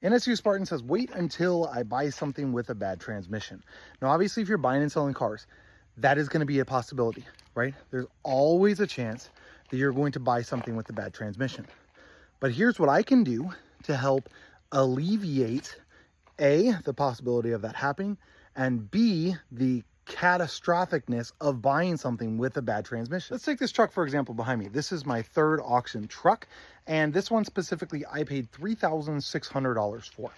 NSU Spartan says, wait until I buy something with a bad transmission. Now, obviously, if you're buying and selling cars, that is going to be a possibility, right? There's always a chance that you're going to buy something with a bad transmission. But here's what I can do to help alleviate A, the possibility of that happening, and B, the catastrophicness of buying something with a bad transmission. Let's take this truck, for example, behind me. This is my third auction truck, and this one specifically I paid $3,600 for.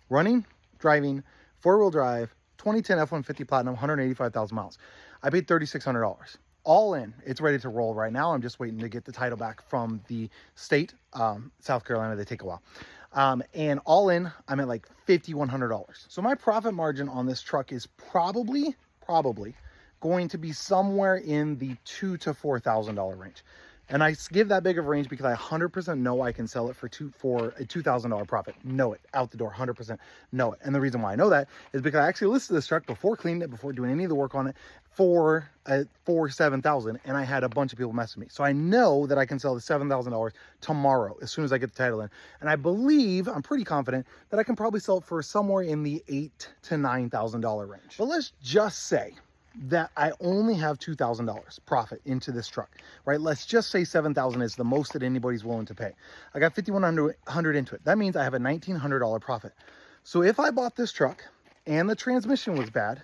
Running, driving, four-wheel drive, 2010 F-150 Platinum, 185,000 miles. I paid $3,600. All in. It's ready to roll right now. I'm just waiting to get the title back from the state, South Carolina. They take a while. And all in, I'm at like $5,100. So my profit margin on this truck is probably going to be somewhere in the $2,000 to $4,000 range. And I give that big of a range because I 100% know I can sell it for a $2,000 profit. Know it, out the door, 100% know it. And the reason why I know that is because I actually listed this truck before cleaning it, before doing any of the work on it for $7,000, and I had a bunch of people messing me. So I know that I can sell the $7,000 tomorrow as soon as I get the title in. And I believe, I'm pretty confident that I can probably sell it for somewhere in the $8,000 to $9,000 range. But let's just say that I only have $2,000 profit into this truck, right? Let's just say $7,000 is the most that anybody's willing to pay. I got $5,100 into it. That means I have a $1,900 profit. So if I bought this truck and the transmission was bad,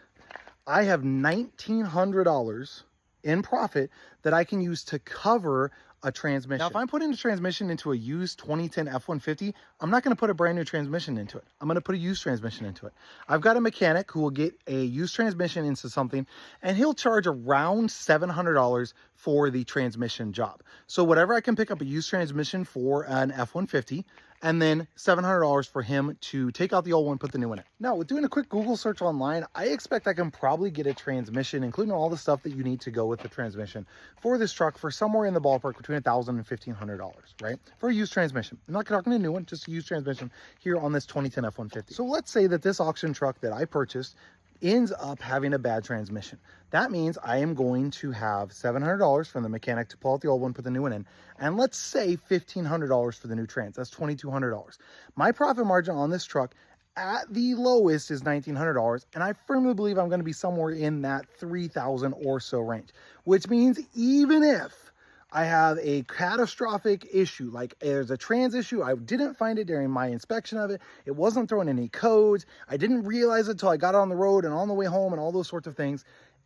I have $1,900 in profit that I can use to cover a transmission. Now, if I'm putting a transmission into a used 2010 F-150, I'm not going to put a brand new transmission into it. I'm going to put a used transmission into it. I've got a mechanic who will get a used transmission into something, and he'll charge around $700 for the transmission job. So whatever I can pick up a used transmission for an F-150, and then $700 for him to take out the old one, put the new one in. Now, with doing a quick Google search online, I expect I can probably get a transmission, including all the stuff that you need to go with the transmission, for this truck for somewhere in the ballpark between $1,000 and $1,500, right? For a used transmission. I'm not talking a new one, just a used transmission here on this 2010 F-150. So let's say that this auction truck that I purchased ends up having a bad transmission. That means I am going to have $700 from the mechanic to pull out the old one, put the new one in, and let's say $1,500 for the new trans. That's $2,200. My profit margin on this truck at the lowest is $1,900, and I firmly believe I'm going to be somewhere in that $3,000 or so range, which means even if I have a catastrophic issue, like there's a trans issue, I didn't find it during my inspection of it, it wasn't throwing any codes, I didn't realize it until I got on the road and on the way home and all those sorts of things.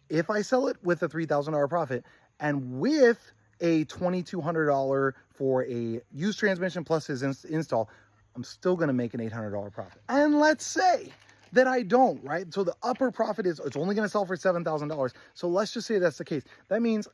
If I sell it with a $3,000 profit and with a $2,200 for a used transmission plus his install, I'm still going to make an $800 profit. And let's say that I don't, right? So the upper profit is, it's only going to sell for $7,000. So let's just say that's the case. That means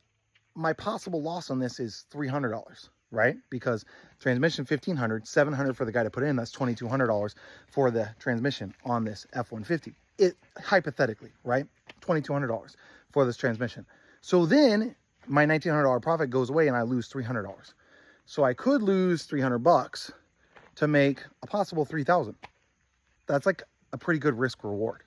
my possible loss on this is $300, right? Because transmission $1,500, $700 for the guy to put in, that's $2,200 for the transmission on this F-150. It hypothetically, right? $2,200 for this transmission. So then my $1,900 profit goes away and I lose $300. So I could lose $300 to make a possible $3,000. That's like a pretty good risk reward.